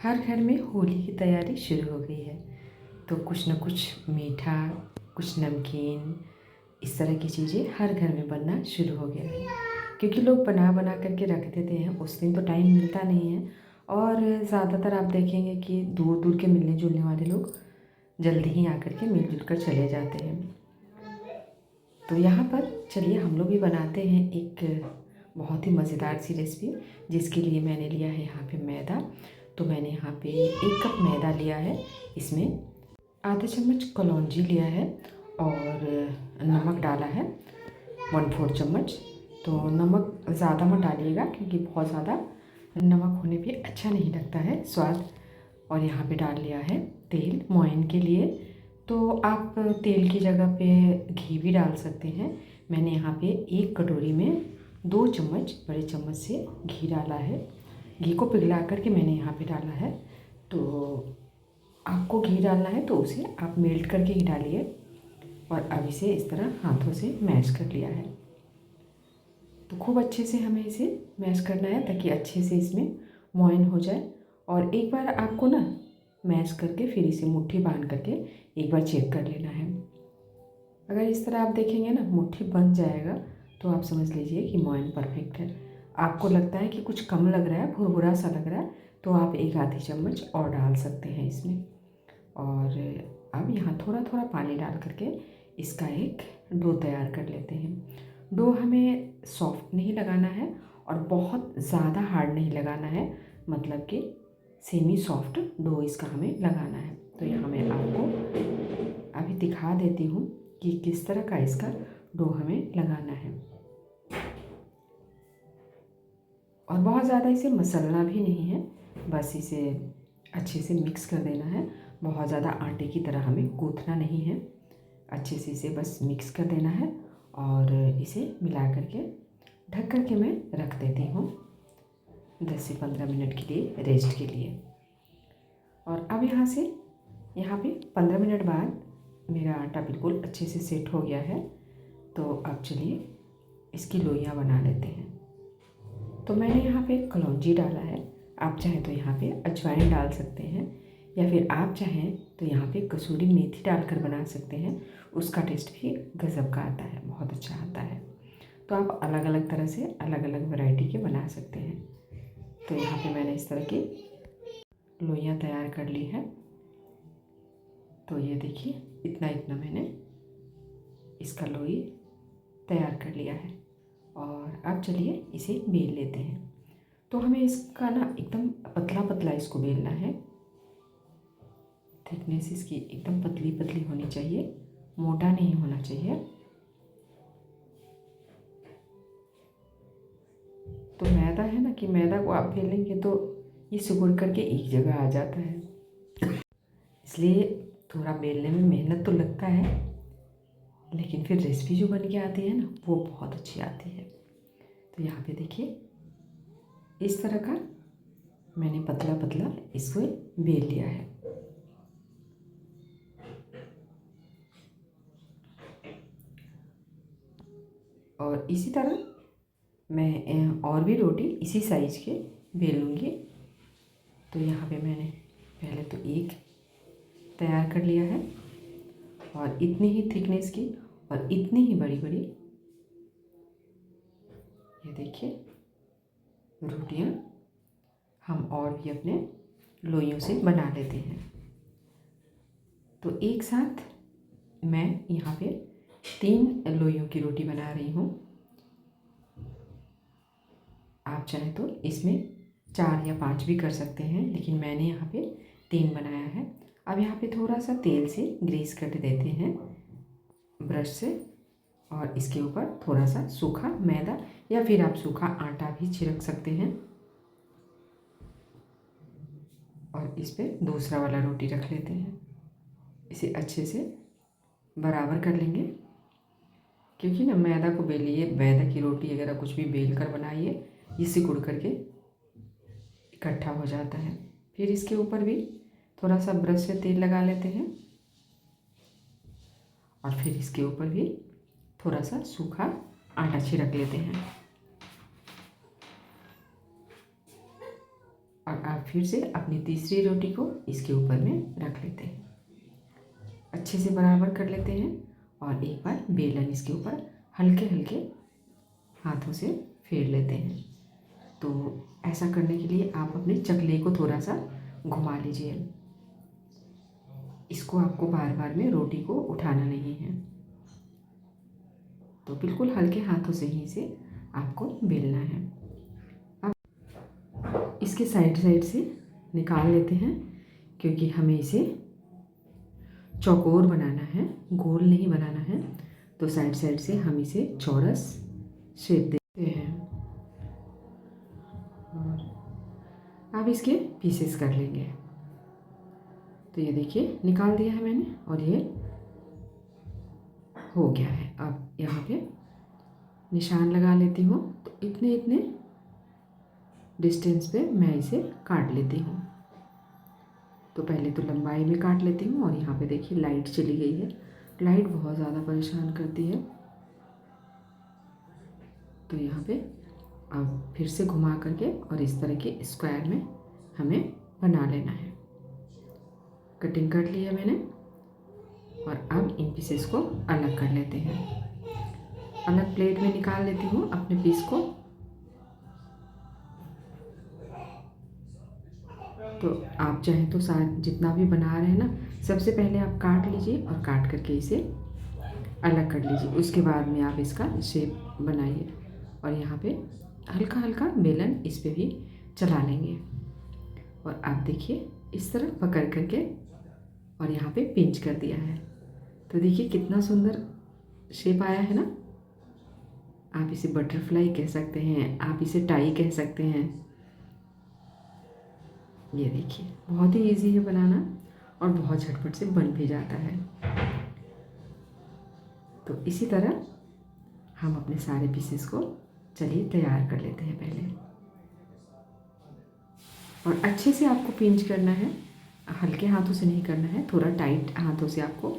हर घर में होली की तैयारी शुरू हो गई है। तो कुछ न कुछ मीठा, कुछ नमकीन, इस तरह की चीज़ें हर घर में बनना शुरू हो गया है। क्योंकि लोग बना बना करके रख देते हैं, उस दिन तो टाइम मिलता नहीं है। और ज़्यादातर आप देखेंगे कि दूर दूर के मिलने जुलने वाले लोग जल्दी ही आकर के मिलजुल कर चले जाते हैं। तो यहाँ पर चलिए हम लोग भी बनाते हैं एक बहुत ही मज़ेदार सी रेसिपी, जिसके लिए मैंने लिया है यहाँ पे मैदा। तो मैंने यहाँ पे 1 कप मैदा लिया है। इसमें आधा चम्मच कलौंजी लिया है और नमक डाला है 1/4 चम्मच। तो नमक ज़्यादा मत डालिएगा, क्योंकि बहुत ज़्यादा नमक होने पे अच्छा नहीं लगता है स्वाद। और यहाँ पे डाल लिया है तेल मोयन के लिए। तो आप तेल की जगह पे घी भी डाल सकते हैं। मैंने यहाँ पे 1 कटोरी में 2 चम्मच बड़े चम्मच से घी डाला है। घी को पिघला करके मैंने यहाँ पे डाला है। तो आपको घी डालना है तो उसे आप मेल्ट करके ही डालिए। और अब इसे इस तरह हाथों से मैश कर लिया है। तो खूब अच्छे से हमें इसे मैश करना है, ताकि अच्छे से इसमें मोइन हो जाए। और एक बार आपको ना मैश करके फिर इसे मुट्ठी बांध करके एक बार चेक कर लेना है। अगर इस तरह आप देखेंगे ना मुट्ठी बन जाएगा, तो आप समझ लीजिए कि मोइन परफेक्ट है। आपको लगता है कि कुछ कम लग रहा है, भुरभुरा सा लग रहा है, तो आप 1 आधी चम्मच और डाल सकते हैं इसमें। और अब यहाँ थोड़ा थोड़ा पानी डाल करके इसका एक डो तैयार कर लेते हैं। डो हमें सॉफ्ट नहीं लगाना है और बहुत ज़्यादा हार्ड नहीं लगाना है, मतलब कि सेमी सॉफ्ट डो इसका हमें लगाना है। तो यहाँ मैं आपको अभी दिखा देती हूँ कि किस तरह का इसका डो हमें लगाना है। और बहुत ज़्यादा इसे मसलना भी नहीं है, बस इसे अच्छे से मिक्स कर देना है। बहुत ज़्यादा आटे की तरह हमें गूँथना नहीं है, अच्छे से इसे बस मिक्स कर देना है। और इसे मिला करके ढक करके मैं रख देती हूँ 10 से 15 मिनट के लिए, रेस्ट के लिए। और अब यहाँ पे 15 मिनट बाद मेरा आटा बिल्कुल अच्छे से सेट हो गया है। तो अब चलिए इसकी लोइयाँ बना लेते हैं। तो मैंने यहाँ पे कलौंजी डाला है। आप चाहें तो यहाँ पे अजवाइन डाल सकते हैं, या फिर आप चाहें तो यहाँ पे कसूरी मेथी डालकर बना सकते हैं। उसका टेस्ट भी गज़ब का आता है, बहुत अच्छा आता है। तो आप अलग अलग तरह से अलग अलग वैरायटी के बना सकते हैं। तो यहाँ पे मैंने इस तरह की लोइयाँ तैयार कर ली है। तो ये देखिए इतना इतना मैंने इसका लोई तैयार कर लिया है। और अब चलिए इसे बेल लेते हैं। तो हमें इसका ना एकदम पतला पतला इसको बेलना है। थिकनेस इसकी एकदम पतली पतली होनी चाहिए, मोटा नहीं होना चाहिए। तो मैदा है ना, कि मैदा को आप बेलेंगे तो ये सिकुड़ करके एक जगह आ जाता है, इसलिए थोड़ा बेलने में मेहनत तो लगता है, लेकिन फिर रेसिपी जो बन के आती है ना वो बहुत अच्छी आती है। तो यहाँ पे देखिए इस तरह का मैंने पतला पतला इसको बेल लिया है। और इसी तरह मैं और भी रोटी इसी साइज के बेलूँगी। तो यहाँ पे मैंने पहले तो एक तैयार कर लिया है, और इतनी ही थिकनेस की और इतनी ही बड़ी बड़ी ये देखिए रोटियाँ हम और भी अपने लोइयों से बना लेते हैं। तो एक साथ मैं यहाँ पे 3 लोइयों की रोटी बना रही हूँ। आप चाहें तो इसमें 4 या 5 भी कर सकते हैं, लेकिन मैंने यहाँ पे 3 बनाया है। अब यहाँ पे थोड़ा सा तेल से ग्रीस कर देते हैं ब्रश से, और इसके ऊपर थोड़ा सा सूखा मैदा या फिर आप सूखा आटा भी छिड़क सकते हैं। और इस पर दूसरा वाला रोटी रख लेते हैं। इसे अच्छे से बराबर कर लेंगे, क्योंकि ना मैदा को बेलिए, मैदा की रोटी अगर कुछ भी बेल कर बनाइए ये सिकुड़ करके इकट्ठा हो जाता है। फिर इसके ऊपर भी थोड़ा सा ब्रश से तेल लगा लेते हैं, और फिर इसके ऊपर भी थोड़ा सा सूखा आटा छिड़क लेते हैं। और आप फिर से अपनी तीसरी रोटी को इसके ऊपर में रख लेते हैं, अच्छे से बराबर कर लेते हैं और एक बार बेलन इसके ऊपर हल्के हल्के हाथों से फेर लेते हैं। तो ऐसा करने के लिए आप अपने चकले को थोड़ा सा घुमा लीजिए। इसको आपको बार बार में रोटी को उठाना नहीं है, तो बिल्कुल हल्के हाथों से ही इसे आपको बेलना है। अब इसके साइड साइड से निकाल लेते हैं, क्योंकि हमें इसे चौकोर बनाना है, गोल नहीं बनाना है। तो साइड साइड से हम इसे चौरस शेप देते हैं और अब इसके पीसेस कर लेंगे। तो ये देखिए निकाल दिया है मैंने और ये हो गया है। अब यहाँ पे निशान लगा लेती हूँ, तो इतने इतने डिस्टेंस पे मैं इसे काट लेती हूँ। तो पहले तो लंबाई में काट लेती हूँ और यहाँ पे देखिए लाइट चली गई है। लाइट बहुत ज़्यादा परेशान करती है। तो यहाँ पे अब फिर से घुमा करके और इस तरह के स्क्वायर में हमें बना लेना है। कटिंग कर ली है मैंने और अब इन पीसेस को अलग कर लेते हैं। अलग प्लेट में निकाल लेती हूँ अपने पीस को। तो आप चाहें तो जितना भी बना रहे हैं ना, सबसे पहले आप काट लीजिए और काट करके इसे अलग कर लीजिए। उसके बाद में आप इसका शेप बनाइए और यहाँ पे हल्का हल्का बेलन इस पे भी चला लेंगे। और आप देखिए इस तरह पकड़ करके और यहाँ पे पिंच कर दिया है। तो देखिए कितना सुंदर शेप आया है ना। आप इसे बटरफ्लाई कह सकते हैं, आप इसे टाई कह सकते हैं। ये देखिए बहुत ही इजी है बनाना और बहुत झटपट से बन भी जाता है। तो इसी तरह हम अपने सारे पीसेस को चलिए तैयार कर लेते हैं पहले। और अच्छे से आपको पिंच करना है, हल्के हाथों से नहीं करना है, थोड़ा टाइट हाथों से आपको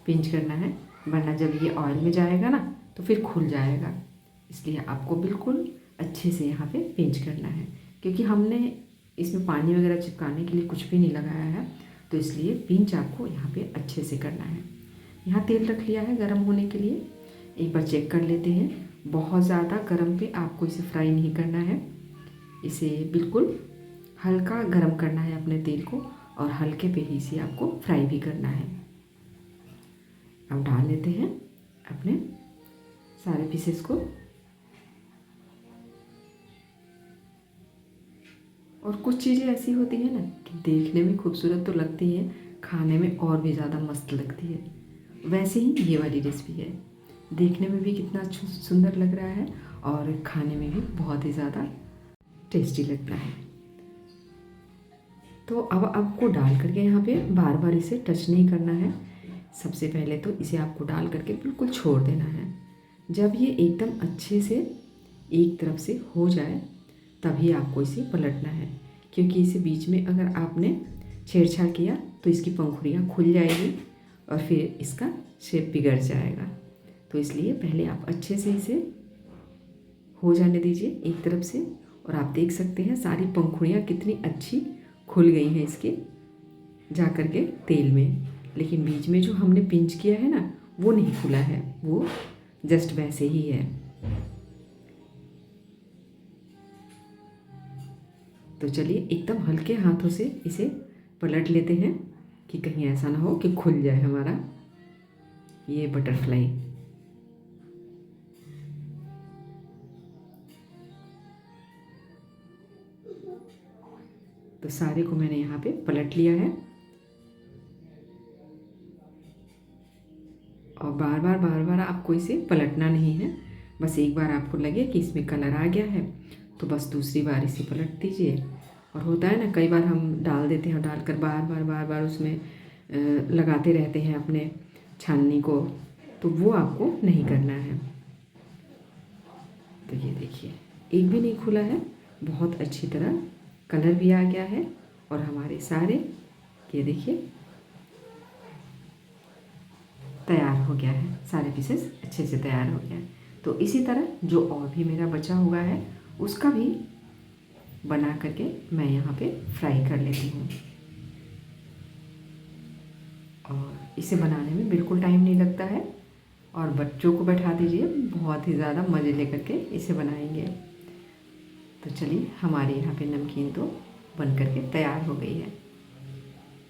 पिंच करना है, वरना जब ये ऑयल में जाएगा ना तो फिर खुल जाएगा। इसलिए आपको बिल्कुल अच्छे से यहाँ पे पिंच करना है, क्योंकि हमने इसमें पानी वगैरह चिपकाने के लिए कुछ भी नहीं लगाया है। तो इसलिए पिंच आपको यहाँ पे अच्छे से करना है। यहाँ तेल रख लिया है गरम होने के लिए। एक बार चेक कर लेते हैं। बहुत ज़्यादा गरम पे आपको इसे फ्राई नहीं करना है, इसे बिल्कुल हल्का गरम करना है अपने तेल को और हल्के पे ही इसे आपको फ्राई भी करना है। अब डाल लेते हैं अपने सारे पीसेस को। और कुछ चीज़ें ऐसी होती हैं ना कि देखने में खूबसूरत तो लगती हैं, खाने में और भी ज़्यादा मस्त लगती है। वैसे ही ये वाली रेसिपी है, देखने में भी कितना सुंदर लग रहा है और खाने में भी बहुत ही ज़्यादा टेस्टी लगता है। तो अब आपको डाल करके यहाँ पे बार बार इसे टच नहीं करना है। सबसे पहले तो इसे आपको डाल करके बिल्कुल छोड़ देना है। जब ये एकदम अच्छे से एक तरफ से हो जाए तभी आपको इसे पलटना है, क्योंकि इसे बीच में अगर आपने छेड़छाड़ किया तो इसकी पंखुड़ियाँ खुल जाएगी और फिर इसका शेप बिगड़ जाएगा। तो इसलिए पहले आप अच्छे से इसे हो जाने दीजिए एक तरफ से। और आप देख सकते हैं सारी पंखुड़ियाँ कितनी अच्छी खुल गई हैं इसके जा कर के तेल में। लेकिन बीच में जो हमने पिंच किया है ना वो नहीं खुला है, वो जस्ट वैसे ही है। तो चलिए एकदम हल्के हाथों से इसे पलट लेते हैं कि कहीं ऐसा ना हो कि खुल जाए हमारा ये बटरफ्लाई। तो सारे को मैंने यहाँ पे पलट लिया है और बार बार आपको इसे पलटना नहीं है। बस एक बार आपको लगे कि इसमें कलर आ गया है तो बस दूसरी बार इसे पलट दीजिए। और होता है ना कई बार हम डाल देते हैं, डालकर बार बार उसमें लगाते रहते हैं अपने छाननी को, तो वो आपको नहीं करना है। तो ये देखिए एक भी नहीं खुला है, बहुत अच्छी तरह कलर भी आ गया है और हमारे सारे ये देखिए तैयार हो गया है, सारे पीसेस अच्छे से तैयार हो गया है। तो इसी तरह जो और भी मेरा बचा हुआ है उसका भी बना करके मैं यहाँ पे फ्राई कर लेती हूँ। और इसे बनाने में बिल्कुल टाइम नहीं लगता है और बच्चों को बैठा दीजिए, बहुत ही ज़्यादा मज़े लेकर के इसे बनाएंगे। तो चलिए, हमारे यहाँ पे नमकीन तो बन करके तैयार हो गई है।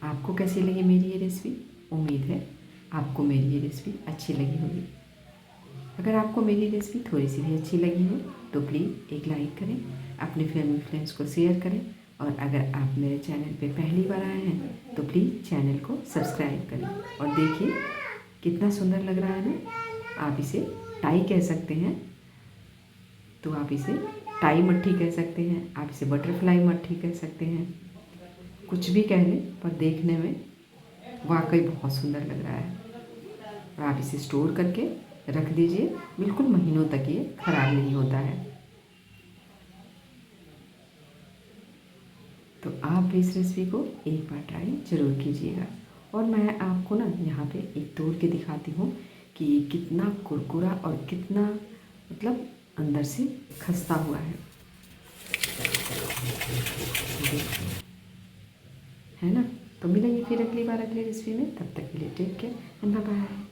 आपको कैसी लगी मेरी ये रेसिपी? उम्मीद है आपको मेरी ये रेसिपी अच्छी लगी होगी। अगर आपको मेरी रेसिपी थोड़ी सी भी अच्छी लगी हो तो प्लीज़ एक लाइक करें, अपने फैमिली फ्रेंड्स को शेयर करें, और अगर आप मेरे चैनल पे पहली बार आए हैं तो प्लीज़ चैनल को सब्सक्राइब करें। और देखिए कितना सुंदर लग रहा है ना। आप इसे टाई कह सकते हैं, तो आप इसे टाई मट्ठी कह सकते हैं, आप इसे बटरफ्लाई मट्ठी कह सकते हैं, कुछ भी कह लें, पर देखने में वाकई बहुत सुंदर लग रहा है। और आप इसे स्टोर करके रख दीजिए, बिल्कुल महीनों तक ये ख़राब नहीं होता है। तो आप भी इस रेसिपी को एक बार ट्राई ज़रूर कीजिएगा। और मैं आपको ना यहाँ पे एक तोड़ के दिखाती हूँ कि ये कितना कुरकुरा और कितना मतलब अंदर से खस्ता हुआ है। है ना। तो मिलेंगे फिर अगली बार अगली रेसिपी में, तब तक के लिए take care and bye bye.